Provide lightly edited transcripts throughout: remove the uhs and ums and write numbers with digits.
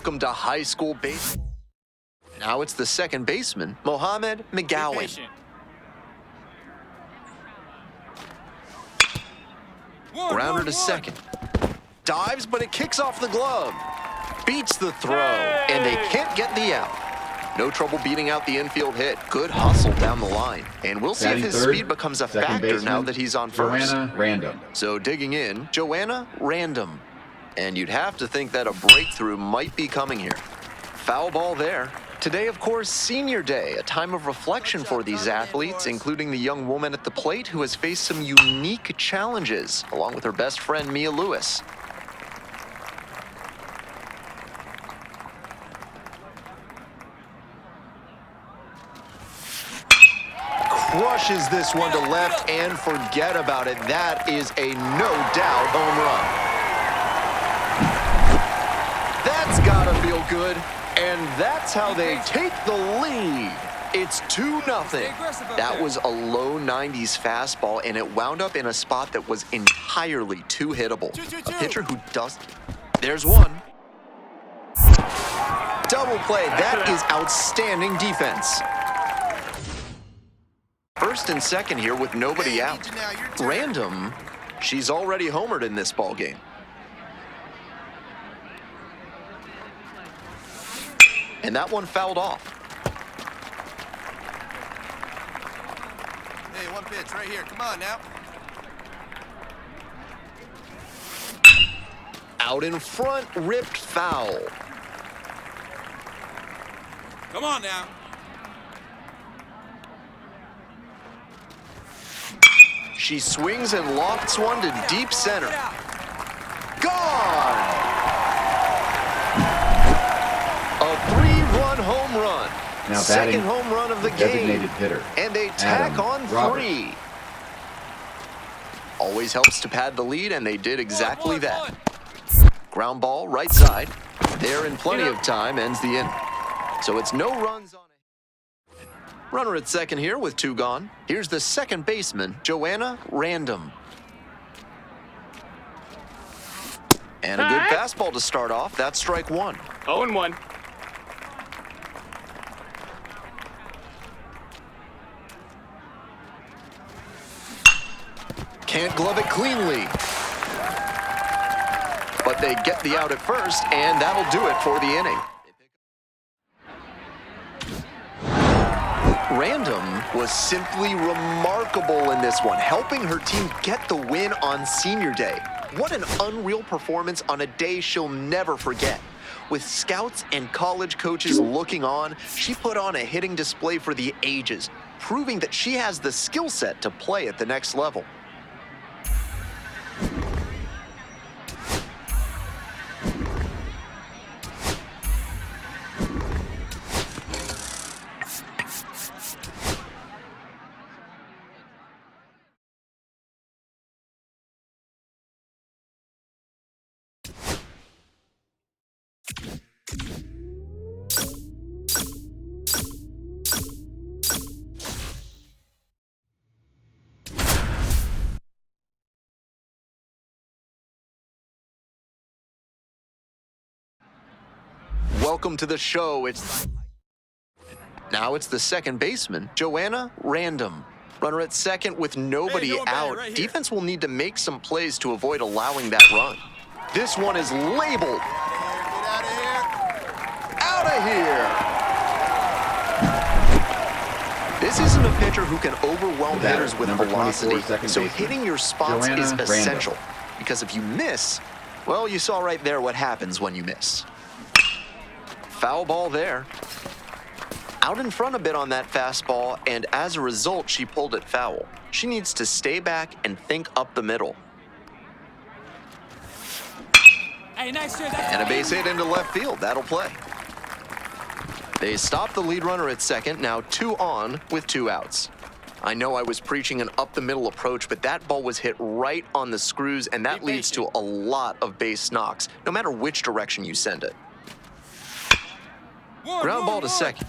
Welcome to high school baseball. Now it's the second baseman, Mohamed McGowan. Grounder to second. Dives, but it kicks off the glove. Beats the throw, and they can't get the out. No trouble beating out the infield hit. Good hustle down the line. And we'll see if his speed becomes a factor now that he's on first. Joanna Random. So digging in, Joanna Random. And you'd have to think that a breakthrough might be coming here. Foul ball there. Today, of course, senior day, a time of reflection for these athletes, including the young woman at the plate who has faced some unique challenges, along with her best friend, Mia Lewis. Crushes this one to left, and forget about it. That is a no-doubt home run. That's gotta feel good. And that's how they take the lead. It's 2-0. That was a low 90s fastball, and it wound up in a spot that was entirely too hittable. A pitcher who does... There's one. Double play. That is outstanding defense. First and second here with nobody out. Random, she's already homered in this ball game. And that one fouled off. Hey, one pitch right here. Come on now. Out in front, ripped foul. Come on now. She swings and lofts one to deep center. Gone! A 3-run home run. Now second home run of the game. Designated hitter. And they tack on Robert. 3. Always helps to pad the lead, and they did exactly that. Ground ball, right side. There in plenty of time, ends the inning. So it's no runs on it. Runner at second here with 2 gone. Here's the second baseman, Joanna Random. And a good fastball to start off. That's strike 1. 0-1. Can't glove it cleanly. But they get the out at first, and that'll do it for the inning. Random was simply remarkable in this one, helping her team get the win on senior day. What an unreal performance on a day she'll never forget. With scouts and college coaches looking on, she put on a hitting display for the ages, proving that she has the skill set to play at the next level. Welcome to the show. Now it's the second baseman, Joanna Random. Runner at second with nobody out. Right Defense will need to make some plays to avoid allowing that run. This one is labeled. Get out of here. Out of here. This isn't a pitcher who can overwhelm hitters with velocity, so hitting your spots Joanna is Random. essential. Because if you miss, well, you saw right there what happens when you miss. Foul ball there. Out in front a bit on that fastball, and as a result, she pulled it foul. She needs to stay back and think up the middle. Hey, nice shot. And a base hit into left field. That'll play. They stop the lead runner at second, now 2 on with 2 outs. I know I was preaching an up-the-middle approach, but that ball was hit right on the screws, and that leads to a lot of base knocks, no matter which direction you send it. Ground ball to second.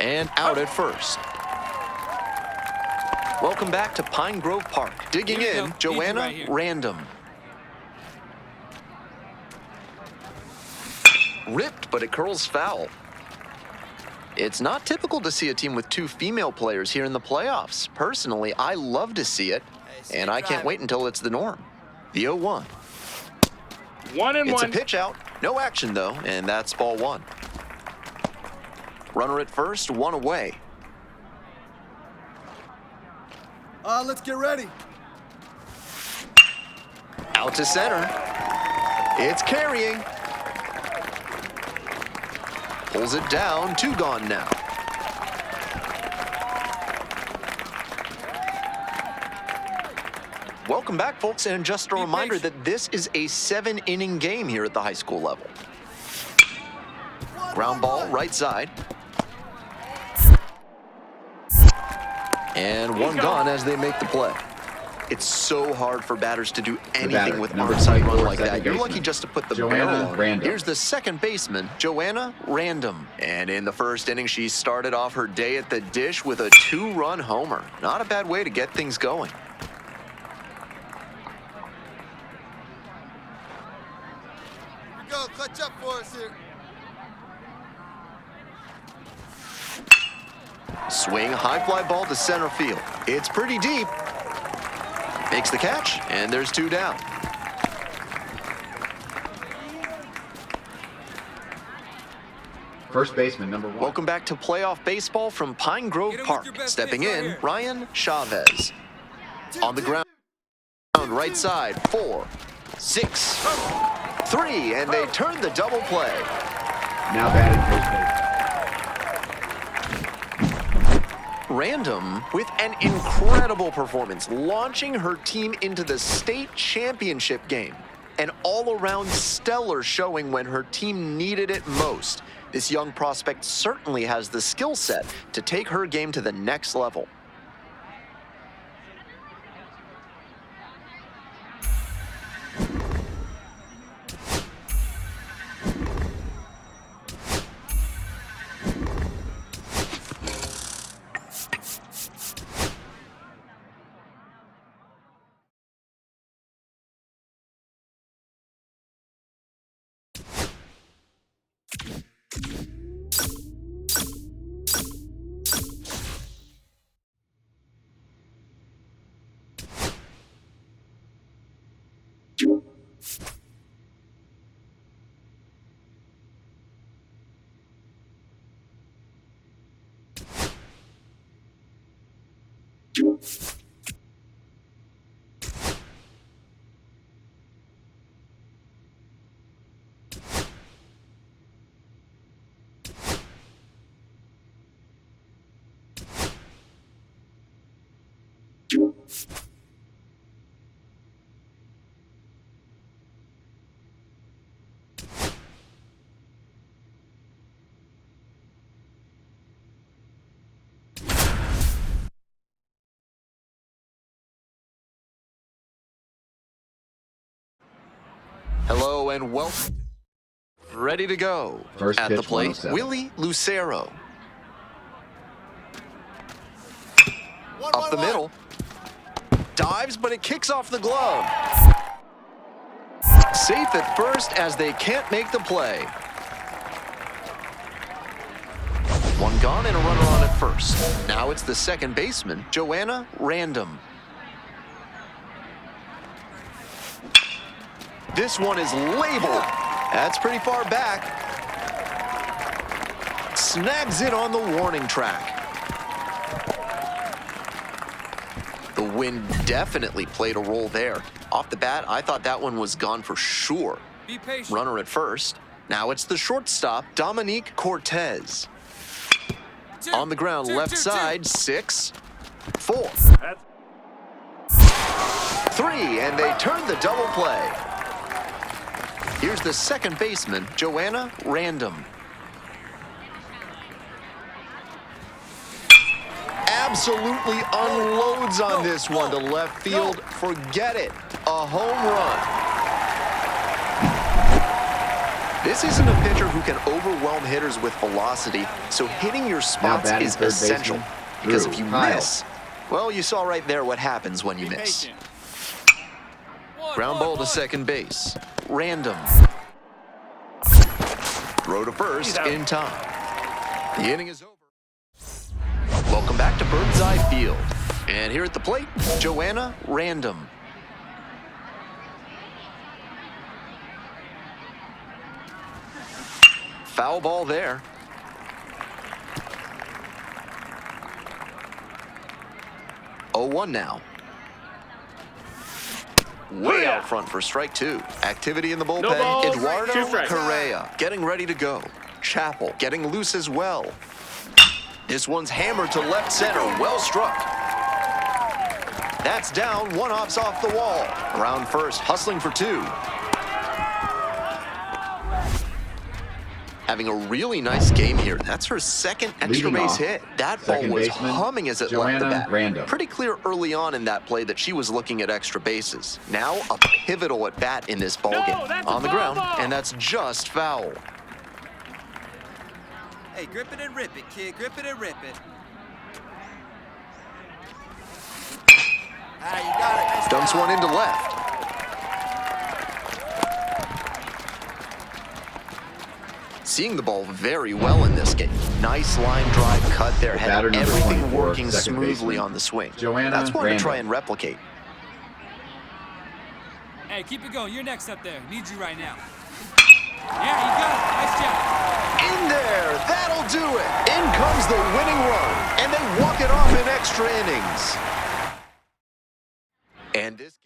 And out at first. Welcome back to Pine Grove Park. Digging in, Joanna Random. Ripped, but it curls foul. It's not typical to see a team with 2 female players here in the playoffs. Personally, I love to see it, and I can't wait until it's the norm. The 0-1. 1-1. It's a pitch out. No action, though, and that's ball 1. Runner at first, 1 away. Let's get ready. Out to center. It's carrying. Pulls it down, 2 gone now. Welcome back, folks, and just a reminder that this is a 7-inning game here at the high school level. Ground ball, right side. And 1 gone as they make the play. It's so hard for batters to do anything with onside run like that. You're lucky just to put the barrel on. Random. Here's the second baseman, Joanna Random. And in the first inning, she started off her day at the dish with a 2-run homer. Not a bad way to get things going. Here we go, clutch up for us here. Swing, high fly ball to center field. It's pretty deep. Makes the catch, and there's 2 down. First baseman, number 1. Welcome back to playoff baseball from Pine Grove Park. Stepping in, Ryan Chavez. On the ground, right side, 4, 6, 3, and they turn the double play. Now batting first base. Random with an incredible performance, launching her team into the state championship game. An all-around stellar showing when her team needed it most. This young prospect certainly has the skill set to take her game to the next level. Hello and welcome. Ready to go. First At the pitch, plate, 107. Willie Lucero. Up the middle. Dives, but it kicks off the glove. Safe at first as they can't make the play. 1 gone and a runner on at first. Now it's the second baseman, Joanna Random. This one is labeled. That's pretty far back. Snags it on the warning track. The wind definitely played a role there. Off the bat, I thought that one was gone for sure. Be patient. Runner at first. Now it's the shortstop, Dominique Cortez. On the ground, left side, 6, 4, 3, and they turn the double play. Here's the second baseman, Joanna Random. Absolutely unloads on this one to left field. Forget it. A home run. This isn't a pitcher who can overwhelm hitters with velocity, so hitting your spots batting is third essential. baseman, Because Drew if you Kyle. miss, well, you saw right there what happens when you Be miss. patient. Ground ball to second base. Random. throw to first in time. The inning is over. Welcome back to Bird's Eye Field. And here at the plate, Joanna Random. Foul ball there. 0-1 now. Way out front for strike two. Activity in the bullpen. No balls, 2 Eduardo strikes. Correa getting ready to go. Chappell getting loose as well. This one's hammered to left center. Well struck. That's down. One hops off the wall. Around first, hustling for 2. Having a really nice game here. That's her second extra Leading base off, hit. That ball second was baseman, humming as it left Joanna the bat. Random. Pretty clear early on in that play that she was looking at extra bases. Now a pivotal at bat in this ballgame. that's a On the foul ground, ball. and that's just foul. Hey, grip it and rip it, kid. Grip it and rip it. Ah, you got it. Nice Dumps job. one into left. Seeing the ball very well in this game. Nice line drive cut there. Had Batter number everything 24, working second smoothly baseman, on the swing. Joanna That's one to Random. try and replicate. Hey, keep it going. You're next up there. Need you right now. Yeah, you got it. Nice job. In there, that'll do it. In comes the winning run, and they walk it off in extra innings. And this game.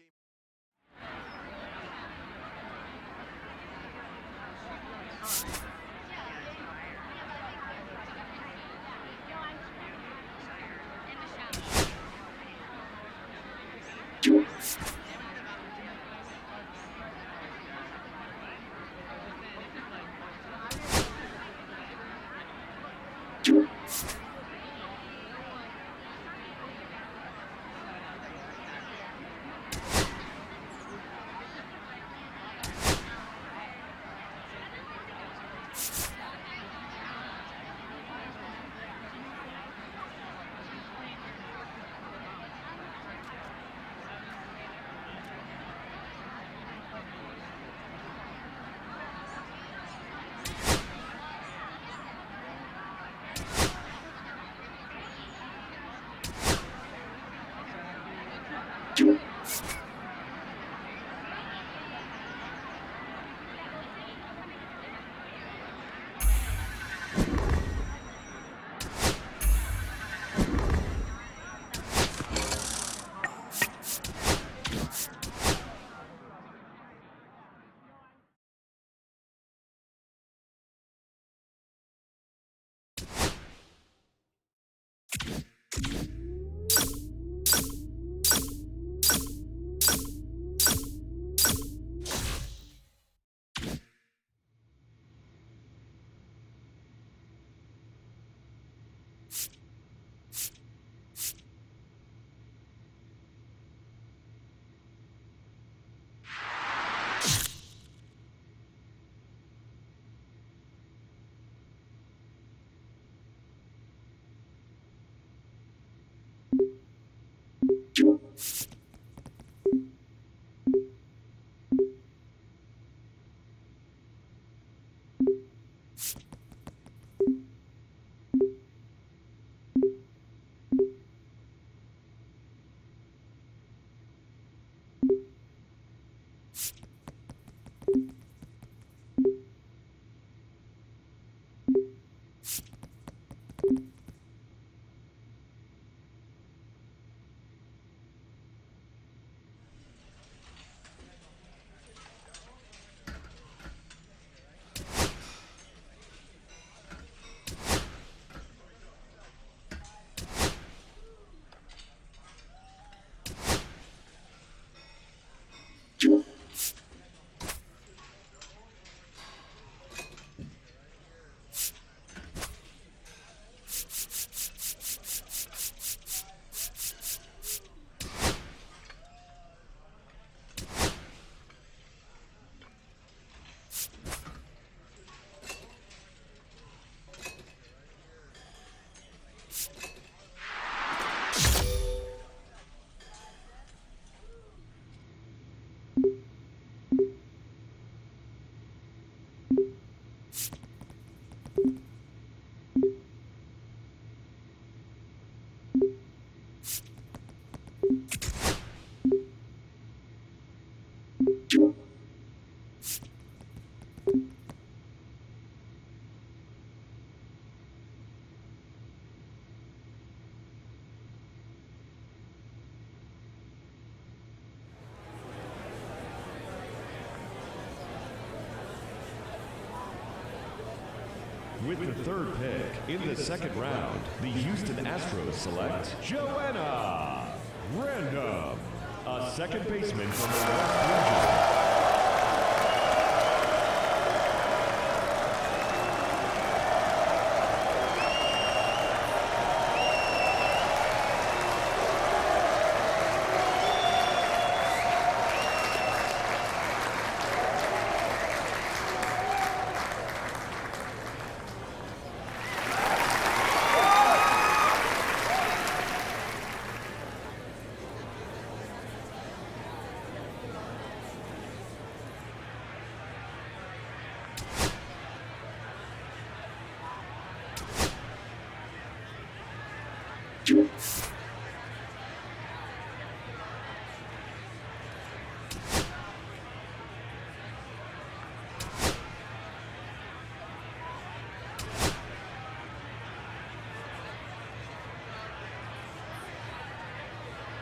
With the third pick in the second round, the Houston Astros select Joanna Random, a second baseman from the West Region.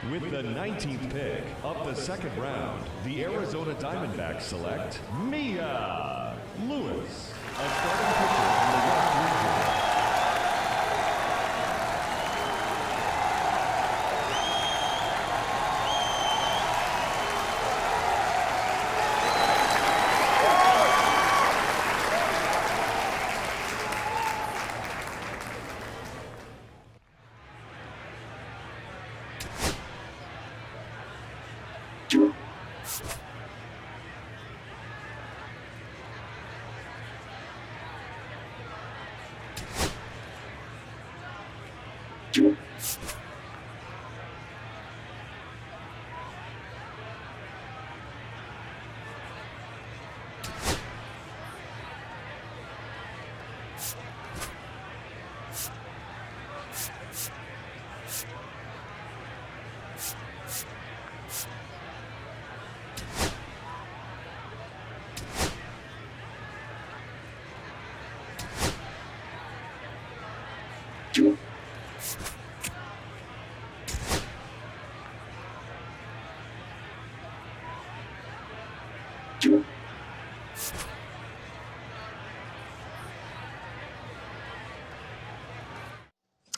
With the 19th pick of the second round, the Arizona Diamondbacks select Mia Lewis, a starting pitcher from the West Region.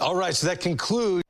All right, so that concludes.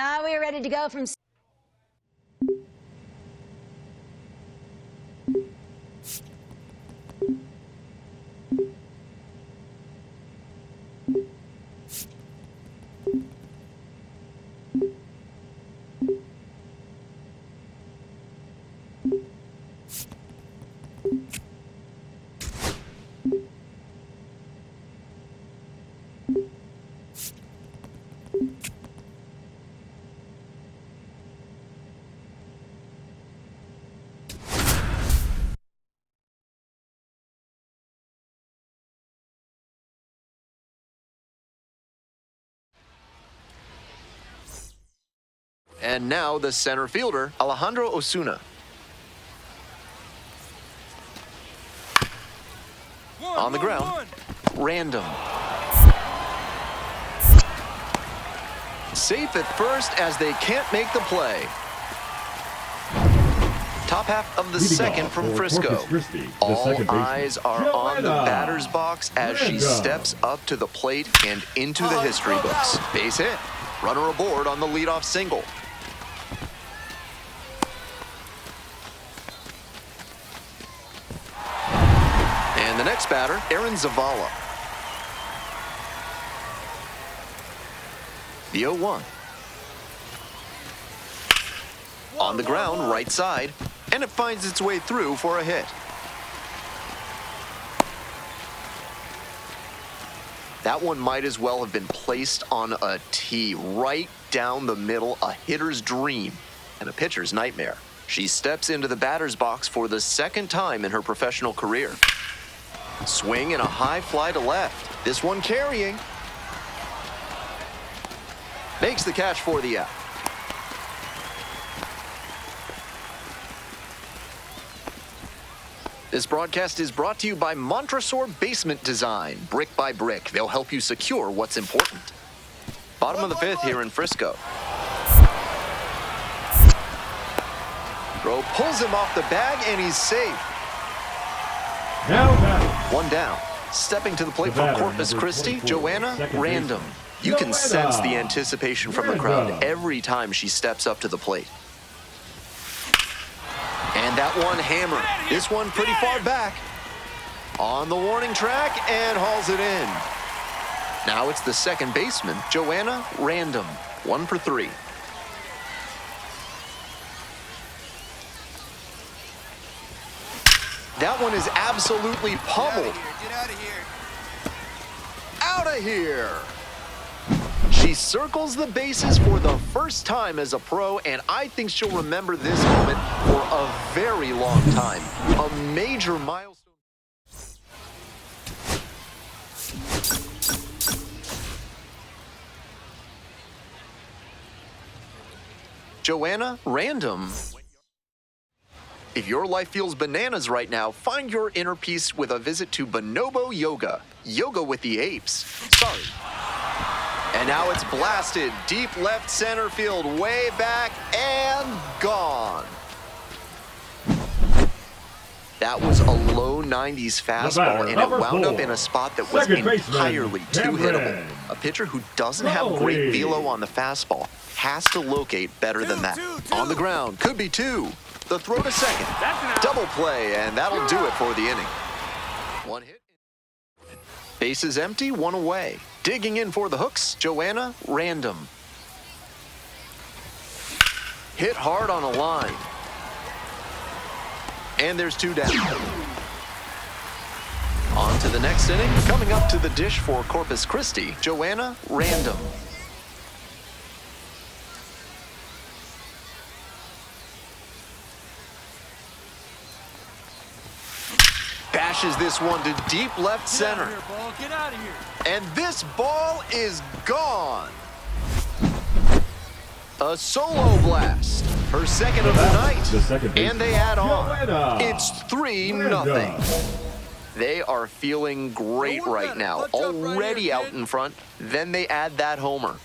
Now we're ready to go from... And now the center fielder, Alejandro Osuna. On the ground, random. Safe at first as they can't make the play. Top half of the Leading second off from for Frisco. Corpus Christi, the All second baseman, eyes are on the Joanna batter's box as she Random. steps up to the plate and into the history books. Base hit. Runner aboard on the leadoff single. And the next batter, Aaron Zavala. The 0-1. On the ground, right side, and it finds its way through for a hit. That one might as well have been placed on a tee right down the middle, a hitter's dream and a pitcher's nightmare. She steps into the batter's box for the second time in her professional career. Swing and a high fly to left. This one carrying. Makes the catch for the out. This broadcast is brought to you by Montresor Basement Design. Brick by brick, they'll help you secure what's important. Bottom of the fifth here in Frisco. Throw pulls him off the bag and he's safe. Now batting. One down. Stepping to the plate The from batter, Corpus number Christi, 24, Joanna second Random. baseman. You can Joanna sense the anticipation from the crowd Random. every time she steps up to the plate. And that one hammered. This one pretty far back. On the warning track and hauls it in. Now it's the second baseman, Joanna Random. 1 for 3. That one is absolutely pummeled. Get out of here. Out of here. She circles the bases for the first time as a pro, and I think she'll remember this moment for a very long time. A major milestone. Joanna Random. If your life feels bananas right now, find your inner peace with a visit to Bonobo Yoga. Yoga with the apes. Sorry. And now it's blasted deep left center field, way back and gone. That was a low 90s fastball, and it wound up in a spot that was entirely too hittable. A pitcher who doesn't have great velo on the fastball has to locate better than that. On the ground, could be 2. The throw to second. Double play, and that'll do it for the inning. One hit. Bases empty, 1 away. Digging in for the hooks, Joanna Random. Hit hard on a line. And there's 2 down. On to the next inning. Coming up to the dish for Corpus Christi, Joanna Random. Bashes this one to deep left center. Get out of here. And this ball is gone. A solo blast. Her second of the night. The second baseman, And they add on. Joanna It's 3-0. Random. They are feeling great right now. Already out in front. Then they add that homer.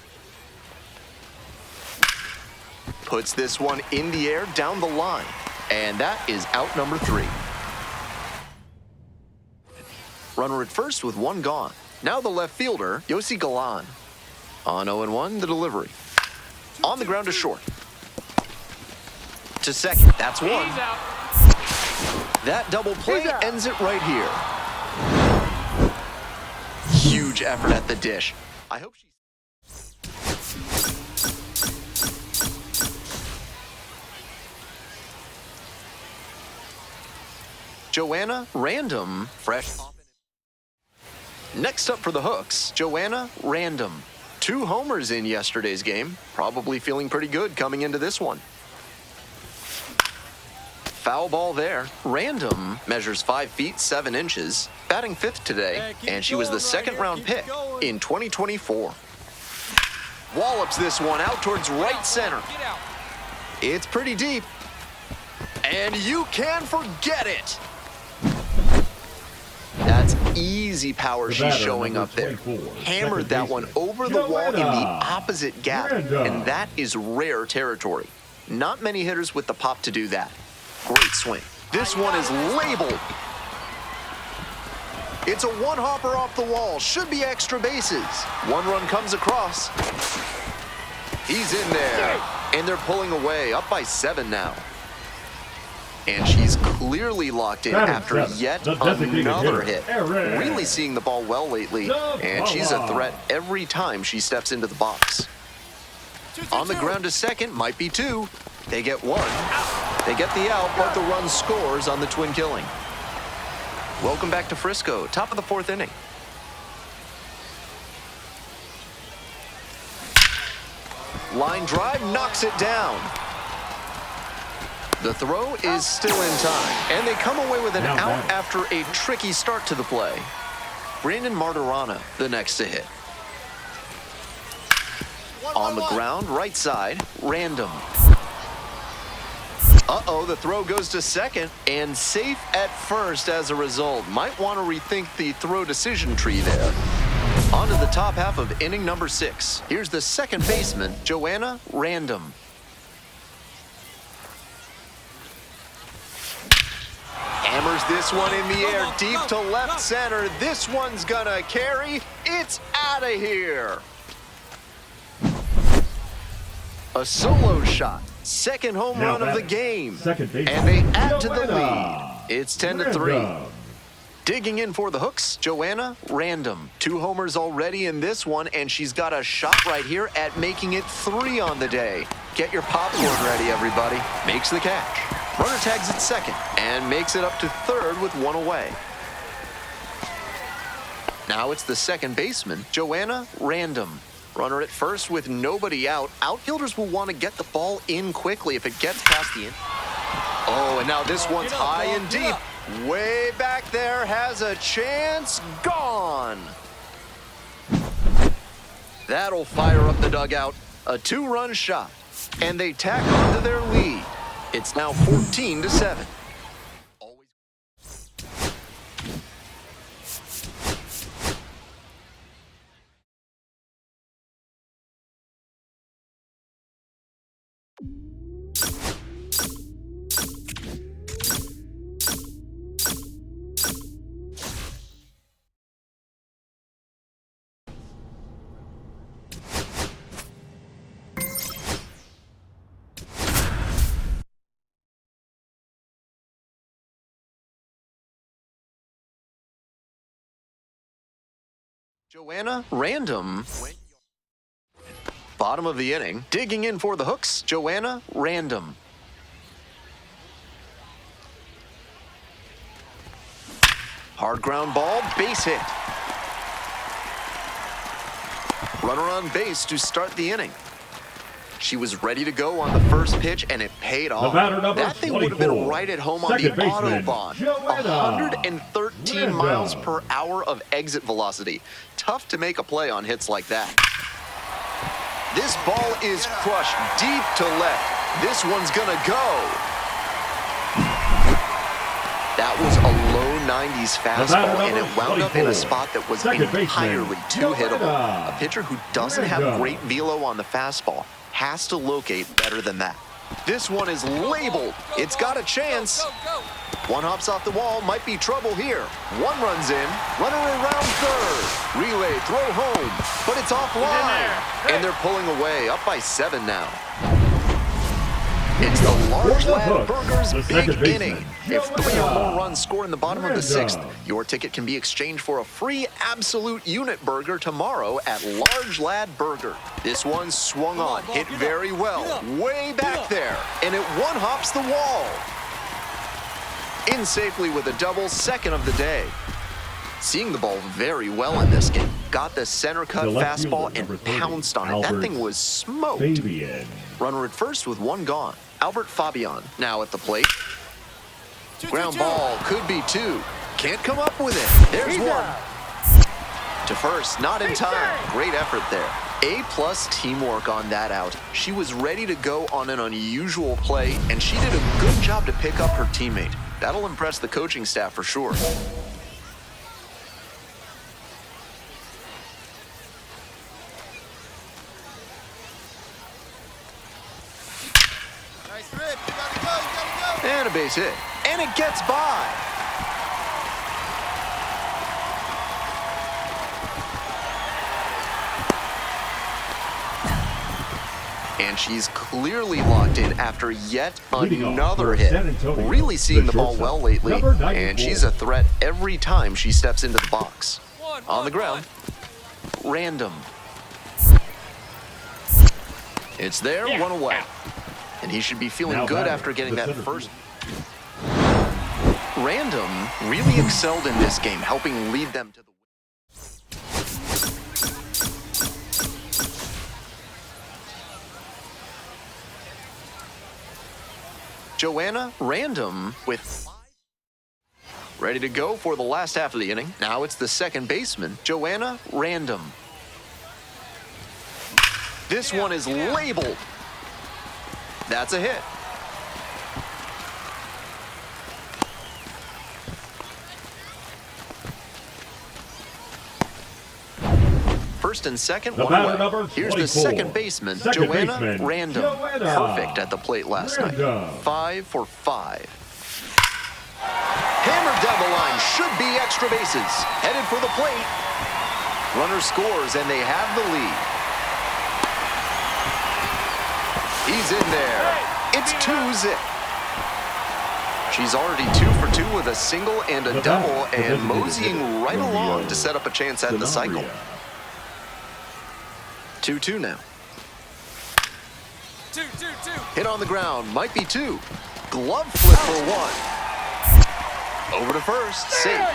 Puts this one in the air down the line. And that is out number 3. Runner at first with 1 gone. Now the left fielder, Yossi Galan. On 0-1, the delivery. On the ground to short. To second, that's one. He's out. That double play ends it right here. Huge effort at the dish. I hope she's... Joanna, random, fresh. Next up for the Hooks, Joanna, random. 2 homers in yesterday's game. Probably feeling pretty good coming into this one. Foul ball there. Random measures 5 feet 7 inches, batting 5th today, and she was the second-round pick in 2024. Wallops this one out towards right center. It's pretty deep, and you can forget it. That's easy power she's showing up there. Hammered that one over the wall in the opposite gap, and that is rare territory. Not many hitters with the pop to do that. Great swing. This one is labeled. It's a one-hopper off the wall. Should be extra bases. 1 run comes across. He's in there. And they're pulling away, up by 7 now. And she's clearly locked in after yet another hit. Really seeing the ball well lately, and she's a threat every time she steps into the box. On the ground to second, might be 2. They get 1. They get the out, but the run scores on the twin killing. Welcome back to Frisco, top of the 4th inning. Line drive knocks it down. The throw is still in time, and they come away with an out after a tricky start to the play. Brandon Martirana, the next to hit. On the ground, right side, random. Uh-oh, the throw goes to second, and safe at first as a result. Might want to rethink the throw decision tree there. On to the top half of inning number 6. Here's the second baseman, Joanna, random. Hammers this one in the air, deep to left center. This one's gonna carry. It's out of here. A solo shot. Second home run of the game. And they add to the lead. It's 10-3. Digging in for the Hooks, Joanna, random. 2 homers already in this one, and she's got a shot right here at making it 3 on the day. Get your popcorn ready, everybody. Makes the catch. Runner tags at second and makes it up to third with 1 away. Now it's the second baseman, Joanna, random. Runner at first with nobody out. Outfielders will want to get the ball in quickly if it gets past the in. Oh, and now this one's high and deep. Way back there, has a chance. Gone. That'll fire up the dugout. A 2-run shot. And they tack on to their lead. It's now 14-7. Joanna, random. Bottom of the inning. Digging in for the Hooks, Joanna, random. Hard ground ball, base hit. Runner on base to start the inning. She was ready to go on the first pitch, and it paid off. That thing would have been right at home on the Autobahn. 113 miles per hour of exit velocity. Tough to make a play on hits like that. This ball is crushed deep to left. This one's gonna go. That was a low 90s fastball, and it wound up in a spot that was entirely too hittable. A pitcher who doesn't have great velo on the fastball has to locate better than that. This one is labeled. It's got a chance. One hops off the wall, might be trouble here. One runs in, runner around third. Relay, throw home, but it's offline. And they're pulling away, up by 7 now. It's the Large Lad Burgers big inning. If 3 or more runs score in the bottom of the 6th, your ticket can be exchanged for a free absolute unit burger tomorrow at Large Lad Burger. This one swung on, hit very well, way back there, and it one-hops the wall. In safely with a double, second of the day. Seeing the ball very well in this game. Got the center cut fastball and pounced on it. That thing was smoked. Runner at first with 1 gone. Albert Fabian now at the plate. Ground ball, could be 2. Can't come up with it. There's 1. To first, not in time. Great effort there. A+ teamwork on that out. She was ready to go on an unusual play, and she did a good job to pick up her teammate. That'll impress the coaching staff for sure. Nice rip. You gotta go. And a base hit. And it gets by. And she's clearly locked in after yet another hit. Really seeing the ball well lately, and she's a threat every time she steps into the box. On the ground, Random. It's there, 1 away. And he should be feeling good after getting that first. Random really excelled in this game, helping lead them to the win. Joanna Random with 5. Ready to go for the last half of the inning. Now it's the second baseman, Joanna Random. This one is labeled. That's a hit. First and second, 1 away. Here's the second baseman, Joanna Random. Perfect at the plate last night. 5 for 5. Hammered down the line, should be extra bases. Headed for the plate. Runner scores, and they have the lead. He's in there. It's 2-zip. She's already 2 for 2 with a single and a double, and moseying right along to set up a chance at the cycle. 2-2 now. 2. Hit on the ground, might be 2. Glove flip for 1. Over to first, safe.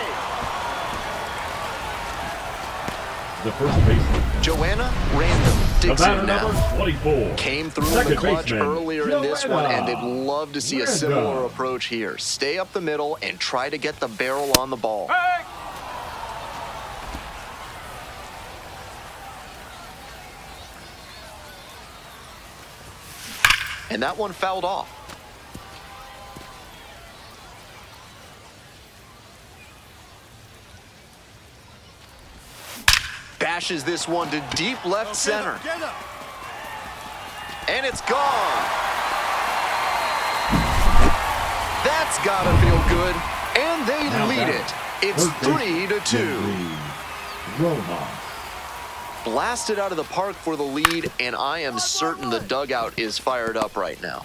The first baseman, Joanna Random digs in now. 24. Came through in the clutch earlier in this one, and they'd love to see a similar approach here. Stay up the middle and try to get the barrel on the ball. And that one fouled off. Bashes this one to deep left center. And it's gone. That's gotta feel good. And they lead it. It's 3-2. Blasted out of the park for the lead, and I am certain the dugout is fired up right now.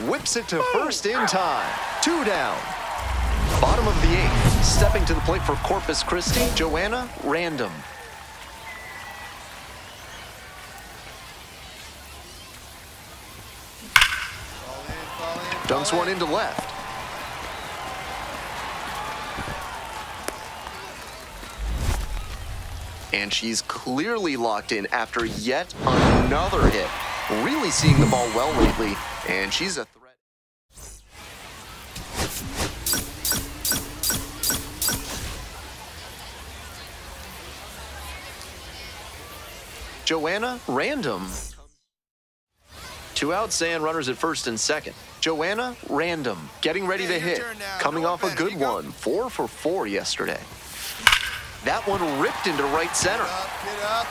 Whips it to first in time. 2 down. Bottom of the 8th. Stepping to the plate for Corpus Christi, Joanna Random. Dunks one into left. And she's clearly locked in after yet another hit. Really seeing the ball well lately, and she's a threat. Joanna Random. 2 outs and runners at first and second. Joanna Random getting ready to hit. Coming off a good one. 4 for 4 yesterday. That one ripped into right center. Get up.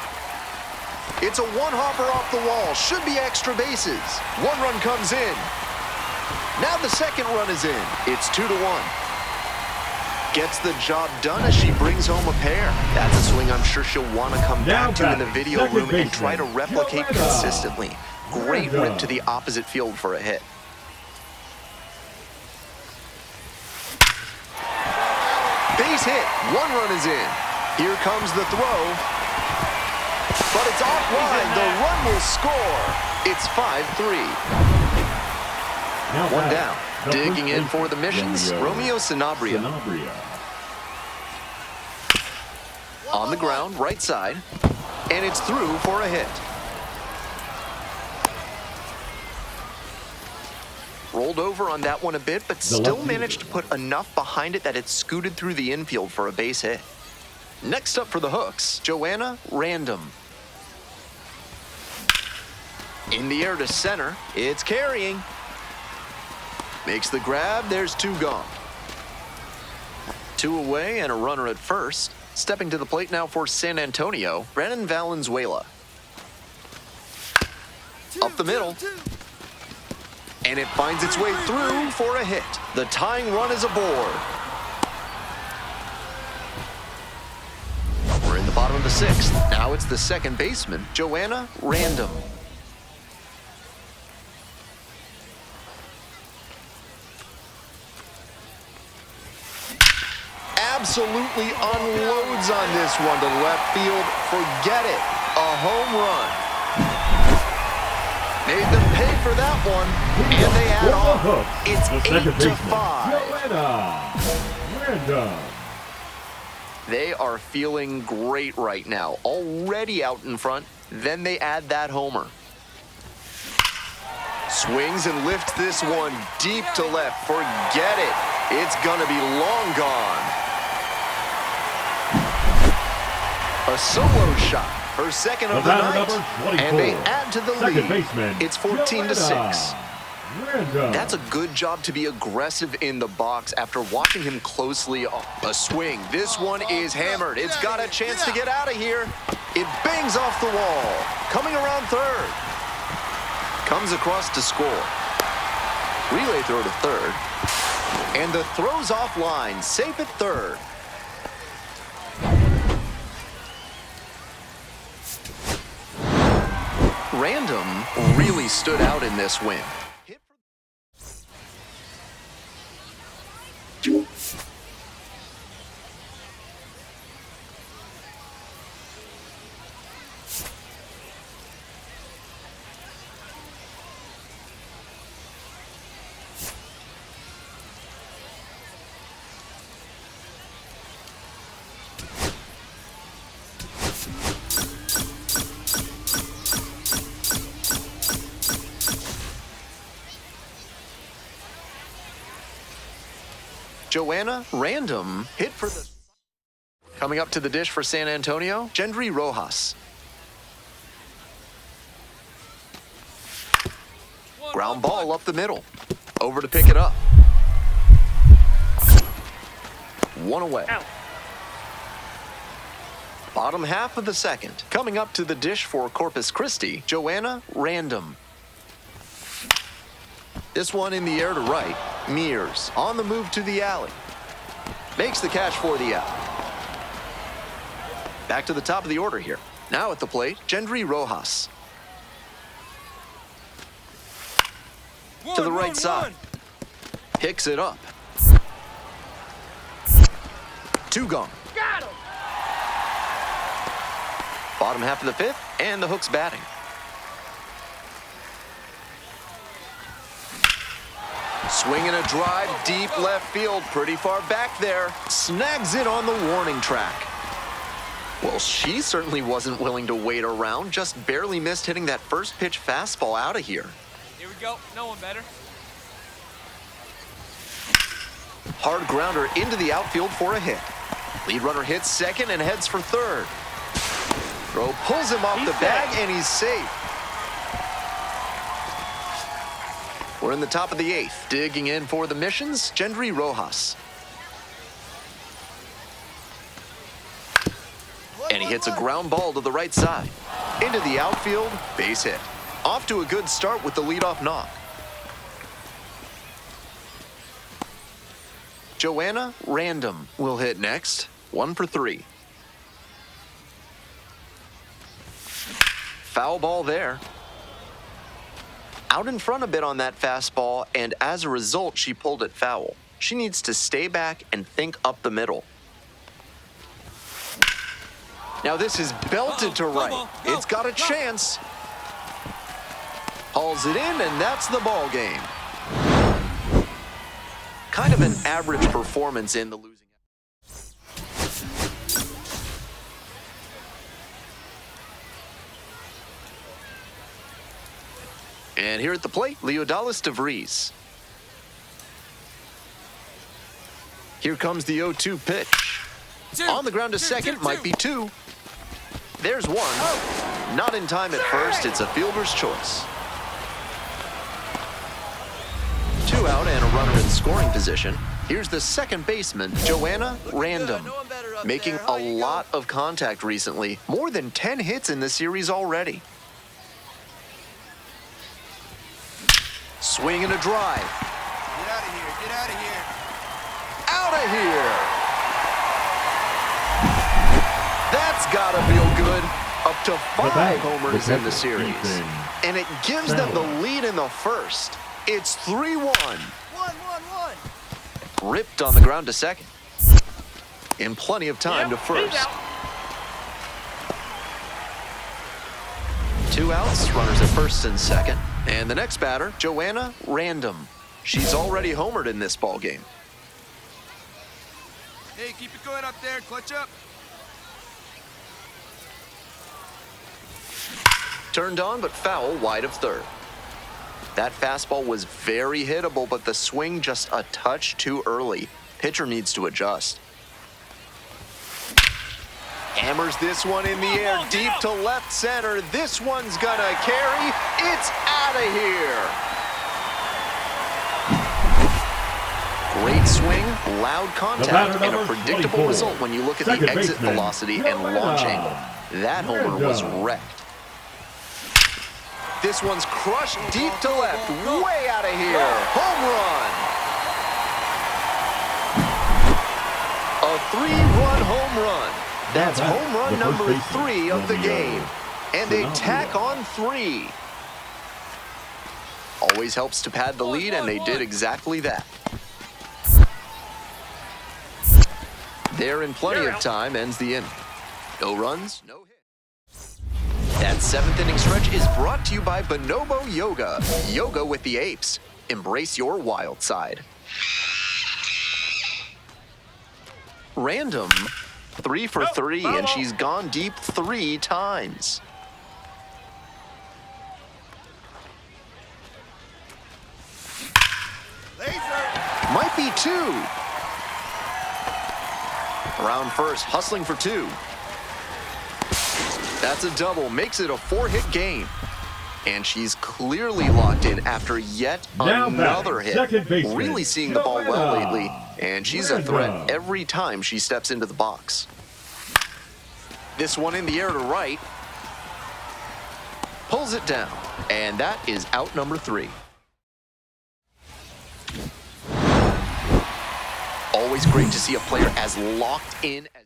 It's a one-hopper off the wall. Should be extra bases. 1 run comes in. Now the second run is in. It's 2-1. Gets the job done as she brings home a pair. That's a swing I'm sure she'll want to come back to in the video room and try to replicate consistently. Great rip to the opposite field for a hit. Base hit. 1 run is in. Here comes the throw. But it's offline. The run will score. It's 5-3. One down. Digging in for the missions, Romeo Sanabria. On the ground, right side. And it's through for a hit. Rolled over on that one a bit, but still managed to put enough behind it that it scooted through the infield for a base hit. Next up for the Hooks, Joanna Random. In the air to center, it's carrying. Makes the grab, there's 2 gone. 2 away and a runner at first. Stepping to the plate now for San Antonio, Brennan Valenzuela. Up the middle. And it finds its way through for a hit. The tying run is aboard. We're in the bottom of the 6th. Now it's the second baseman, Joanna Random. Absolutely unloads on this one to left field. Forget it. A home run. Made them pay for that one, and they add on. It's 8-5. They are feeling great right now. Already out in front. Then they add that homer. Swings and lifts this one deep to left. Forget it. It's gonna be long gone. A solo shot, her second of the night, and they add to the lead. It's 14-6. That's a good job to be aggressive in the box after watching him closely. A swing. This one is hammered. It's got a chance to get out of here. It bangs off the wall. Coming around third. Comes across to score. Relay throw to third. And the throw's offline. Safe at third. Random really stood out in this win. Joanna Random hit for the... Coming up to the dish for San Antonio, Gendry Rojas. Ground ball up the middle. Over to pick it up. 1 away. Out. Bottom half of the 2nd. Coming up to the dish for Corpus Christi, Joanna Random. This one in the air to right. Mears on the move to the alley. Makes the catch for the out. Back to the top of the order here. Now at the plate, Gendry Rojas. To the right side. Picks it up. 2 gone. Got him. Bottom half of the 5th, and the Hooks batting. Swinging a drive deep left field, pretty far back there. Snags it on the warning track. Well, she certainly wasn't willing to wait around, just barely missed hitting that first pitch fastball out of here. Here we go. No one better. Hard grounder into the outfield for a hit. Lead runner hits second and heads for third. Throw pulls him off the bag, and he's safe. We're in the top of the 8th. Digging in for the missions, Gendry Rojas. And he hits a ground ball to the right side. Into the outfield, base hit. Off to a good start with the leadoff knock. Joanna Random will hit next. 1 for 3. Foul ball there. Out in front a bit on that fastball, and as a result, she pulled it foul. She needs to stay back and think up the middle. Now this is belted to right. It's got a chance. Hauls it in, and that's the ball game. Kind of an average performance in the losing. And here at the plate, Leodalis DeVries. Here comes the 0-2 pitch. On the ground to second, might be 2. There's 1. Not in time at first, it's a fielder's choice. 2 out and a runner in scoring position. Here's the second baseman, Joanna Random, making a lot of contact recently. More than 10 hits in the series already. Swing and a drive. Get out of here. Get out of here. Out of here. That's gotta feel good. Up to 5 homers in the series. And it gives them the lead in the first. It's 3-1. 1-1-1. Ripped on the ground to second. And plenty of time to first. 2 outs, runners at first and second. And the next batter, Joanna Random. She's already homered in this ball game. Hey, keep it going up there. Clutch up. Turned on, but foul wide of third. That fastball was very hittable, but the swing just a touch too early. Pitcher needs to adjust. Hammers this one in the air, deep to left center. This one's gonna carry. It's out of here. Great swing, loud contact, and a predictable result when you look at the exit velocity and launch angle. That homer was wrecked. This one's crushed deep to left, way out of here. Home run. A 3-run home run. That's home run number 3 of the game. And they tack on 3. Always helps to pad the lead, and they did exactly that. There in plenty of time ends the inning. No runs, no hits. That 7th inning stretch is brought to you by Bonobo Yoga. Yoga with the apes. Embrace your wild side. Random. 3 for 3, and she's gone deep 3 times. Laser. Might be 2. Around first, hustling for 2. That's a double, makes it a 4-hit game. And she's clearly locked in after yet another hit. Really seeing the ball well lately, and she's a threat every time she steps into the box. This one in the air to right. Pulls it down, and that is out number 3. Always great to see a player as locked in as